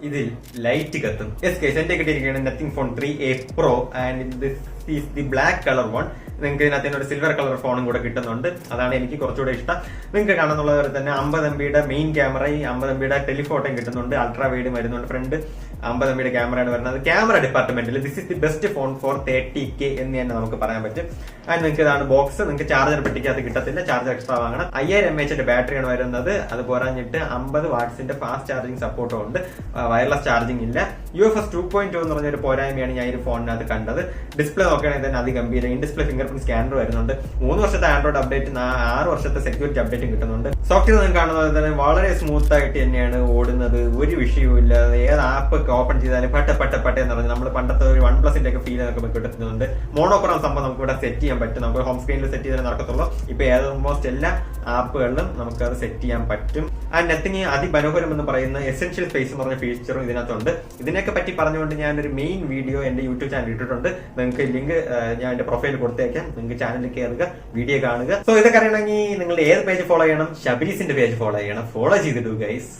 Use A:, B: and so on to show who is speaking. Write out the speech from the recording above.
A: ഇതിൽ ലൈറ്റ് കത്തും. Yes guys, എന്റെ കിട്ടിയിരിക്കുകയാണ് Nothing phone 3A Pro and this is the black colour one. നിങ്ങൾക്ക് ഇതിനകത്ത് ഒരു സിൽവർ കളർ ഫോണും കൂടെ കിട്ടുന്നുണ്ട്. അതാണ് എനിക്ക് കുറച്ചുകൂടെ ഇഷ്ടം. നിങ്ങൾക്ക് കാണുന്നുള്ള പോലെ തന്നെ 50 MB മെയിൻ ക്യാമറയും 50 MB ടെലിഫോട്ടോയും കിട്ടുന്നുണ്ട്. അൾട്രാ വൈഡ് വരുന്നുണ്ട്. ഫ്രണ്ട് 50 MB ക്യാമറയാണ് വരുന്നത്. ക്യാമറ ഡിപ്പാർട്ട്മെന്റിൽ this is the best phone for 30K എന്ന് തന്നെ നമുക്ക് പറയാൻ പറ്റും. ആൻഡ് നിങ്ങൾക്ക് ഇതാണ് ബോക്സ്. നിങ്ങൾക്ക് ചാർജർ പെട്ടിക്കകത്ത് കിട്ടത്തില്ല, ചാർജർ എക്സ്ട്രാ വാങ്ങണം. 5000 mAh ബാറ്ററിയാണ് വരുന്നത്. അത് പോരാഞ്ഞിട്ട് 50 വാട്ട്സിന്റെ ഫാസ്റ്റ് ചാർജിങ് സപ്പോർട്ടും ഉണ്ട്. വയർലെസ് ചാർജിങ് ഇല്ല. UFS 2.2 എന്ന് പറഞ്ഞൊരു പോരായ്മയാണ് ഞാൻ ഈ ഫോണിനകത്ത് കണ്ടത്. ഡിസ്പ്ലേ നോക്കുകയാണെങ്കിൽ തന്നെ അതിഗംഭീരം. In display fingerprint scanner വരുന്നുണ്ട്. 3 വർഷത്തെ ആൻഡ്രോയിഡ് അപ്ഡേറ്റ്, 6 വർഷത്തെ സെക്യൂരിറ്റി അപ്ഡേറ്റും കിട്ടുന്നുണ്ട്. സോഫ്റ്റ്വെയർ നിങ്ങൾക്ക് കാണുന്നത് തന്നെ വളരെ സ്മൂത്ത് ആയിട്ട് തന്നെയാണ് ഓടുന്നത്. ഒരു വിഷയവും ഇല്ല. ഏത് ആപ്പ് ഓപ്പൺ ചെയ്താലും പട്ട എന്ന് പറഞ്ഞാൽ നമ്മൾ പണ്ടത്തെ ഒരു OnePlus ഒക്കെ ഫീൽ നമുക്ക് കിട്ടുന്നുണ്ട്. മോണോക്രോം സംഭവം നമുക്ക് ഇവിടെ സെറ്റ് ചെയ്യാൻ പറ്റും. നമുക്ക് ഹോം സ്ക്രീനിൽ സെറ്റ് ചെയ്താൽ നടക്കത്തുള്ളൂ. ഇപ്പൊ ഓൾമോസ്റ്റ് എല്ലാ ആപ്പുകളിലും നമുക്ക് അത് സെറ്റ് ചെയ്യാൻ പറ്റും. ആ നത്തിങ് അതിമനോഹരം എന്ന് പറയുന്ന എസെൻഷ്യൽ സ്പേസ് എന്ന് പറഞ്ഞ ഫീച്ചറും ഇതിനകത്തുണ്ട്. ഇതിനൊക്കെ പറ്റി പറഞ്ഞുകൊണ്ട് ഞാനൊരു മെയിൻ വീഡിയോ എന്റെ യൂട്യൂബ് ചാനൽ ഇട്ടിട്ടുണ്ട്. നിങ്ങൾക്ക് ലിങ്ക് ഞാൻ എന്റെ പ്രൊഫൈൽ കൊടുത്തേക്കാം. നിങ്ങൾക്ക് ചാനലിൽ കയറുക, വീഡിയോ കാണുക. സോ ഇതൊക്കെ അറിയണമെങ്കിൽ നിങ്ങൾ ഏത് പേജ് ഫോളോ ചെയ്യണം? ശബരീസിന്റെ പേജ് ഫോളോ ചെയ്യണം. ഫോളോ ചെയ്തിട്ടു ഗൈസ്.